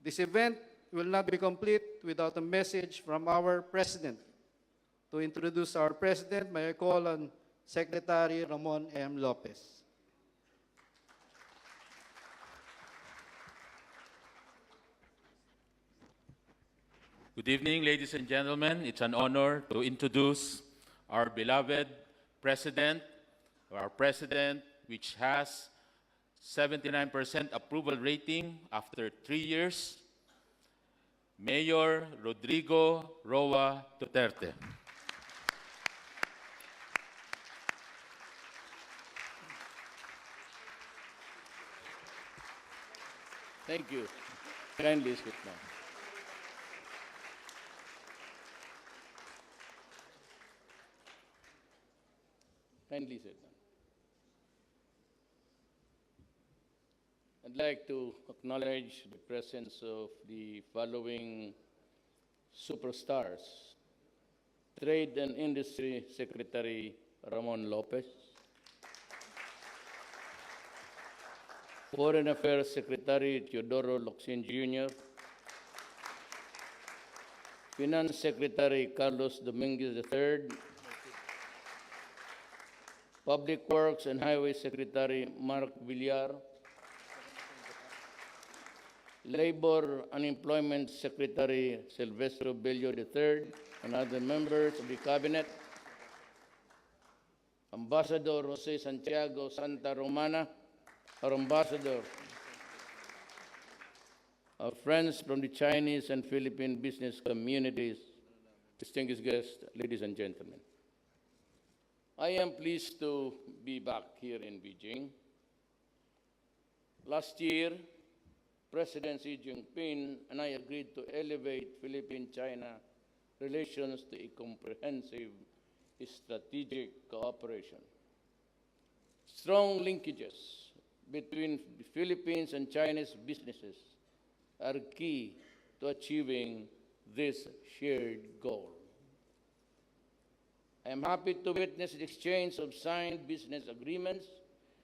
This event will not be complete without a message from our President. To introduce our President, may I call on Secretary Ramon M. Lopez. Good evening, ladies and gentlemen. It's an honor to introduce our beloved President, which has 79% approval rating after 3 years, Mayor Rodrigo Roa Duterte. Thank you. Kindly sit down. Kindly sit down. I'd like to acknowledge the presence of the following superstars. Trade and Industry Secretary Ramon Lopez, Foreign Affairs Secretary Teodoro Locsin Jr., Finance Secretary Carlos Dominguez III, Public Works and Highway Secretary Mark Villar, Labor and Employment Secretary Silvestro Bello III, and other members of the Cabinet, Ambassador Jose Santiago Santa Romana, our Ambassador, our friends from the Chinese and Philippine business communities, distinguished guests, ladies and gentlemen. I am pleased to be back here in Beijing. Last year, President Xi Jinping and I agreed to elevate Philippine-China relations to a comprehensive strategic cooperation. Strong linkages between the Philippines and Chinese businesses are key to achieving this shared goal. I am happy to witness the exchange of signed business agreements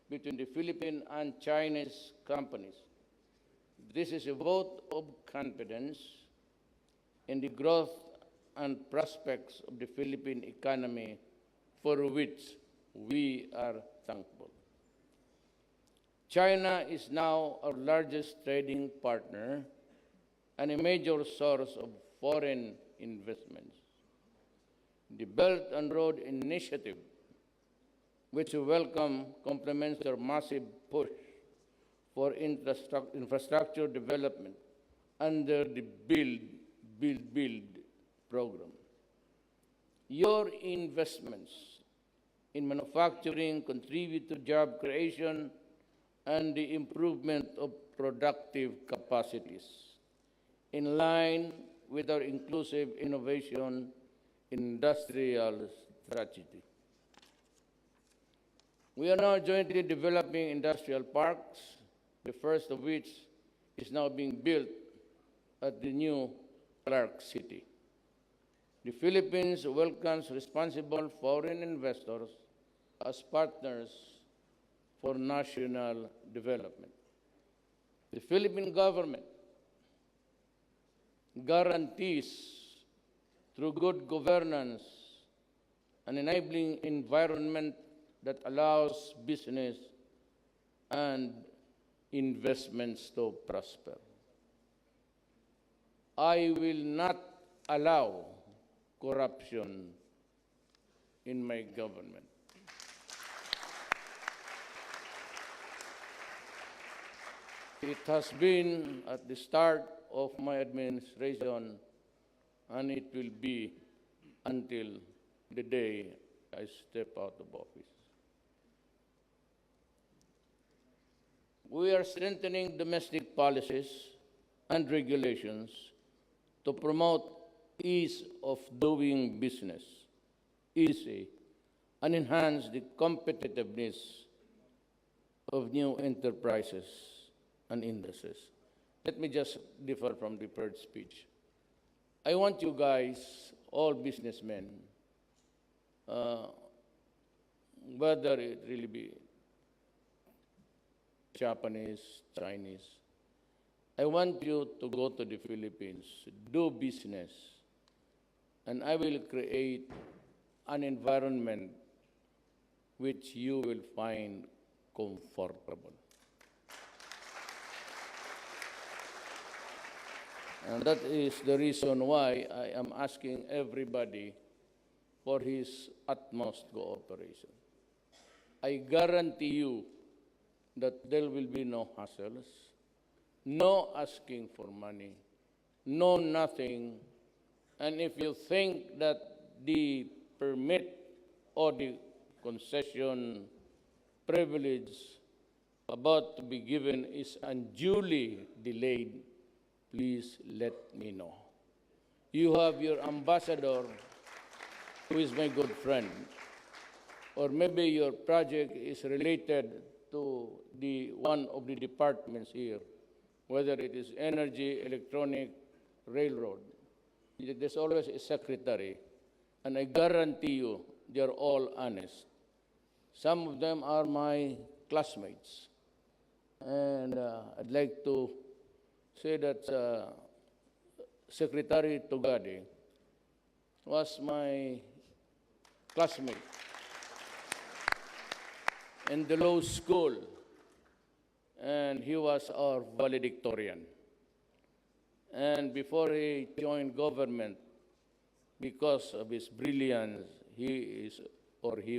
between the Philippine and Chinese companies. This is a vote of confidence in the growth and prospects of the Philippine economy, for which we are thankful. China is now our largest trading partner and a major source of foreign investments. The Belt and Road Initiative, which we welcome, complements their massive push for infrastructure development under the Build program. Your investments in manufacturing contribute to job creation and the improvement of productive capacities, in line with our inclusive innovation industrial strategy. We are now jointly developing industrial parks, the first of which is now being built at the new Clark City. The Philippines welcomes responsible foreign investors as partners for national development. The Philippine government guarantees, through good governance, an enabling environment that allows business and investments to prosper. I will not allow corruption in my government. It has been at the start of my administration, and it will be until the day I step out of office. We are strengthening domestic policies and regulations to promote ease of doing business, easy, and enhance the competitiveness of new enterprises and industries. Let me just differ from the third speech. I want you guys, all businessmen, whether it really be Japanese, Chinese, I want you to go to the Philippines, do business, and I will create an environment which you will find comfortable. And that is the reason why I am asking everybody for his utmost cooperation. I guarantee you that there will be no hassles, no asking for money, no nothing. And if you think that the permit or the concession privilege about to be given is unduly delayed, please let me know. You have your ambassador, who is my good friend, or maybe your project is related to one of the departments here, whether it is energy, electronic, railroad. There's always a secretary, and I guarantee you they're all honest. Some of them are my classmates, and I'd like to say that Secretary Tugade was my classmate in the law school, and he was our valedictorian. And before he joined government, because of his brilliance, he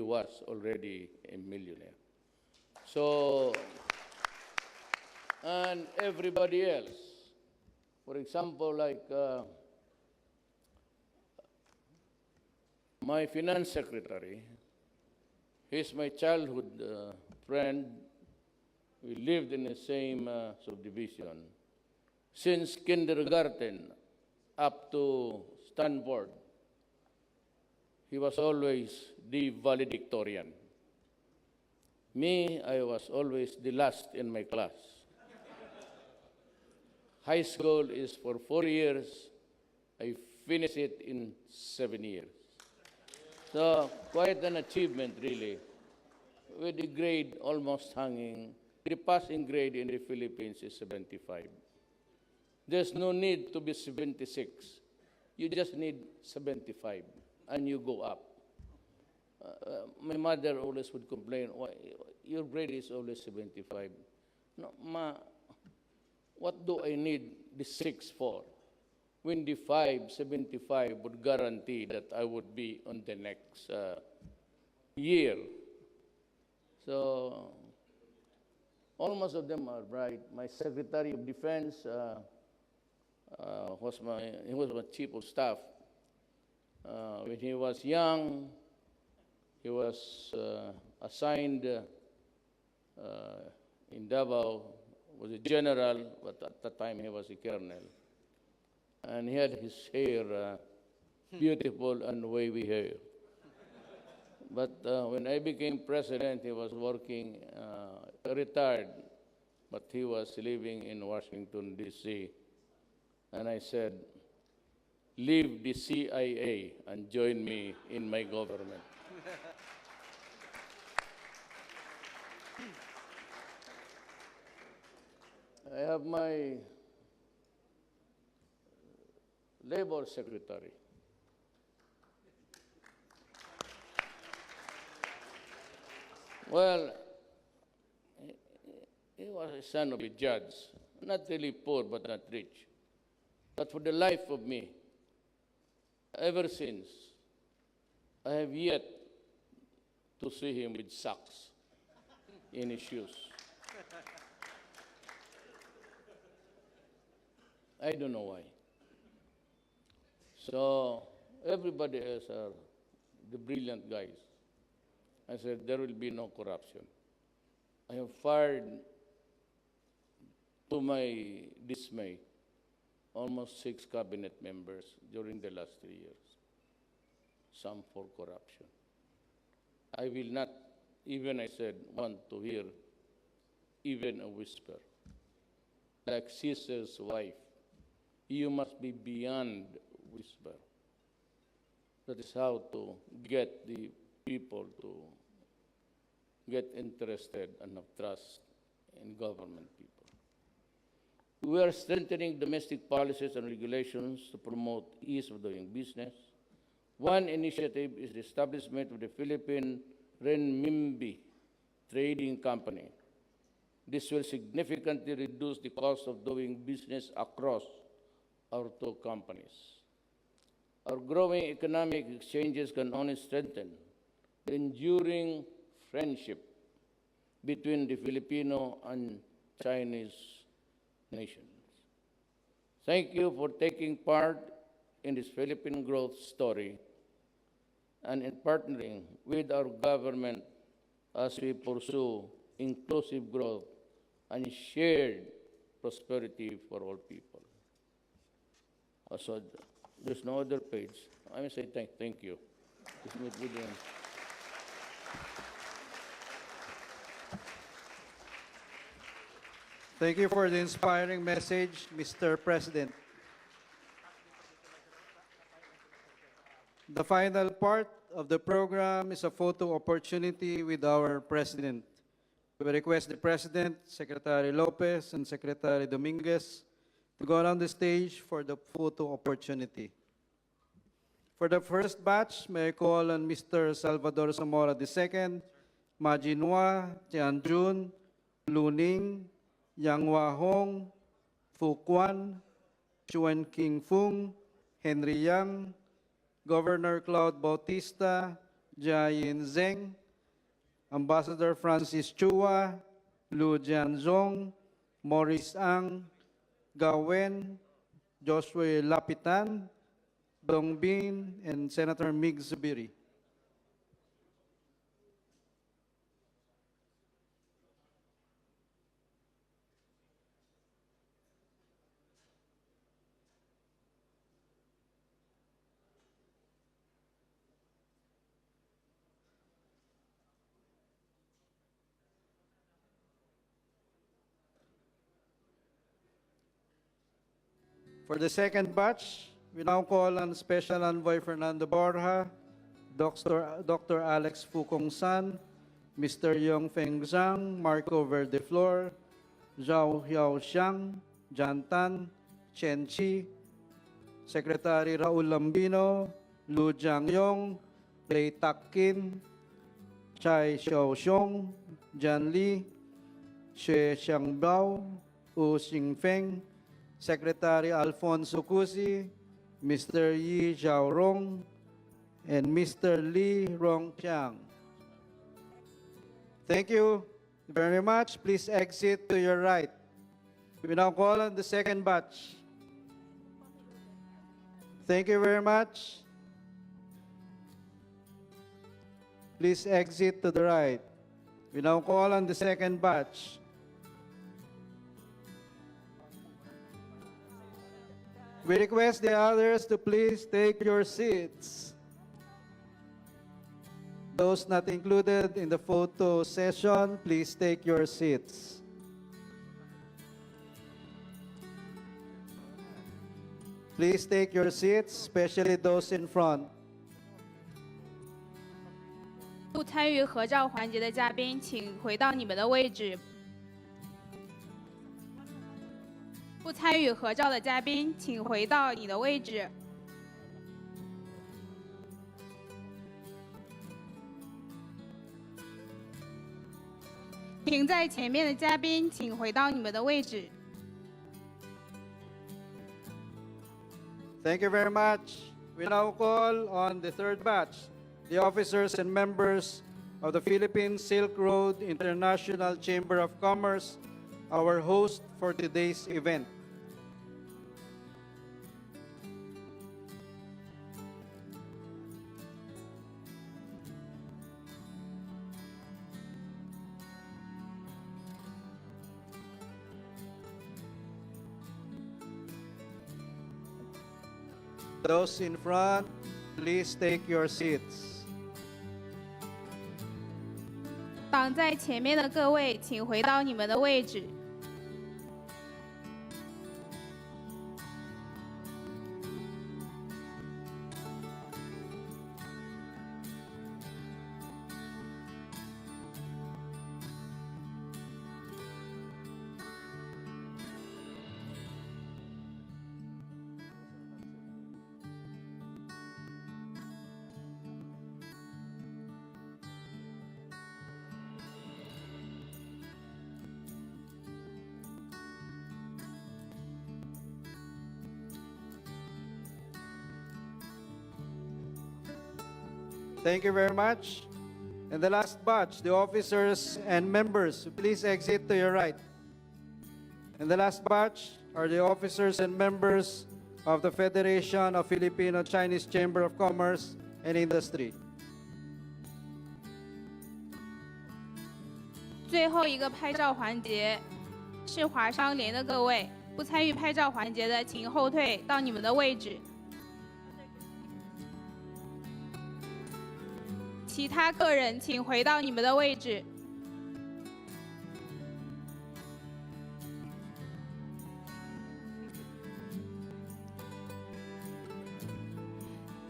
was already a millionaire. So, and everybody else, for example, like my finance secretary, he's my childhood friend. We lived in the same subdivision. Since kindergarten up to Stanford, he was always the valedictorian. Me, I was always the last in my class. High school is for 4 years. I finished it in 7 years. So quite an achievement, really, with the grade almost hanging. The passing grade in the Philippines is 75. There's no need to be 76. You just need 75, and you go up. My mother always would complain, why, your grade is always 75. No, Ma, what do I need the 6 for? When the 75 would guarantee that I would be on the next year. So, almost of them are right. My Secretary of Defense was my chief of staff. When he was young, he was assigned in Davao, was a general, but at the time he was a colonel. And he had his hair, beautiful and wavy hair. But when I became president, he was working, retired, but he was living in Washington, D.C. And I said, leave the CIA and join me in my government. I have my labor secretary. Well, he was a son of a judge, not really poor, but not rich. But for the life of me, ever since, I have yet to see him with socks in his shoes. I don't know why. So everybody else are the brilliant guys. I said, there will be no corruption. I have fired, to my dismay, almost 6 cabinet members during the last 3 years, some for corruption. I will not, even I said, want to hear even a whisper. Like Caesar's wife, you must be beyond whisper. That is how to get the people to get interested and have trust in government people. We are strengthening domestic policies and regulations to promote ease of doing business. One initiative is the establishment of the Philippine Renminbi Trading Company. This will significantly reduce the cost of doing business across our two companies. Our growing economic exchanges can only strengthen the enduring friendship between the Filipino and Chinese nations. Thank you for taking part in this Philippine growth story and in partnering with our government as we pursue inclusive growth and shared prosperity for all people. So there's no other page. I will say thank you. Just meet with them. Thank you for the inspiring message, Mr. President. The final part of the program is a photo opportunity with our President. We request the President, Secretary Lopez, and Secretary Dominguez to go on the stage for the photo opportunity. For the first batch, may I call on Mr. Salvador Zamora II, Majinwa, Tianjun, Luning, Yang Hua Hong, Fu Quan, Chuen King Fung, Henry Yang, Governor Claude Bautista, Jia Yin Zheng, Ambassador Francis Chua, Lu Jianzong, Maurice Ang, Gawen, Joshua Lapitan, Dong Bin, and Senator Mig Zubiri. For the second batch, we now call on Special Envoy Fernando Borja, Dr. Alex Fukong San, Mr. Yong Feng Zhang, Marco Verdeflor, Zhao Hiao Xiang, Jan Tan, Chen Chi, Secretary Raul Lambino, Lu Jiangyong, Lei Tak Kin, Chai Xiaoxiong, Jan Li, Xue Xiangbao, Wu Xingfeng, Secretary Alfonso Cusi, Mr. Yi Zhaorong, and Mr. Li Rongqiang. Thank you very much. Please exit to your right. We now call on the second batch. Thank you very much. Please exit to the right. We now call on the second batch. We request the others to please take your seats. Those not included in the photo session, please take your seats. Please take your seats, especially those in front. 不参与合照环节的嘉宾，请回到你们的位置。不参与合照的嘉宾，请回到你的位置。停在前面的嘉宾，请回到你们的位置。Thank you very much. We now call on the third batch, the officers and members of the Philippine Silk Road International Chamber of Commerce, our host for today's event. Those in front, please take your seats. 挡在前面的各位，请回到你们的位置。Thank you very much. And the last batch, the officers and members, please exit to your right. And the last batch are the officers and members of the Federation of Filipino-Chinese Chamber of Commerce and Industry. 最后一个拍照环节是华商联的各位，不参与拍照环节的，请后退到你们的位置。其他个人请回到你们的位置。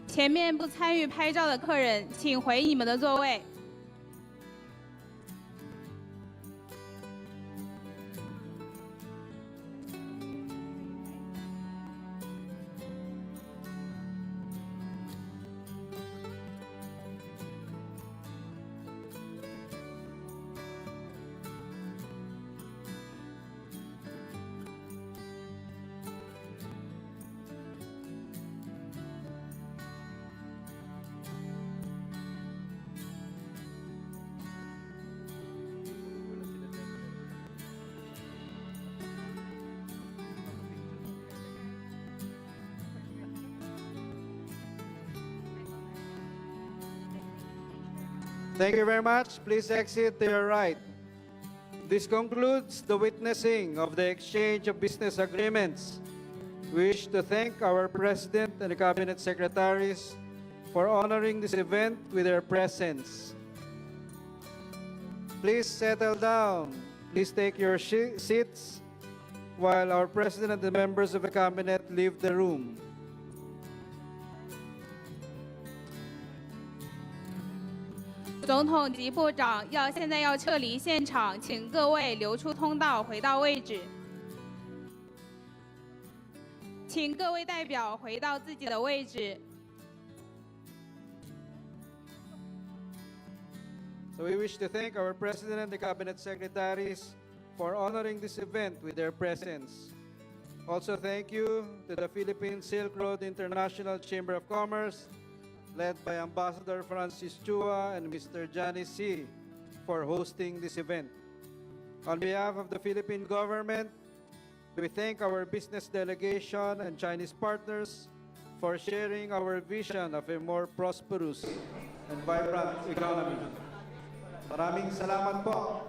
前面不参与拍照的客人，请回你们的座位。Thank you very much. Please exit to your right. This concludes the witnessing of the exchange of business agreements. We wish to thank our President and the Cabinet Secretaries for honoring this event with their presence. Please settle down. Please take your seats while our President and the members of the Cabinet leave the room. 总统及部长现在要撤离现场，请各位留出通道，回到位置。请各位代表回到自己的位置。So we wish to thank our President and the Cabinet Secretaries for honoring this event with their presence. Also thank you to the Philippine Silk Road International Chamber of Commerce, led by Ambassador Francis Chua and Mr. Johnny C. for hosting this event. On behalf of the Philippine government, we thank our business delegation and Chinese partners for sharing our vision of a more prosperous and vibrant economy. Maraming salamat po.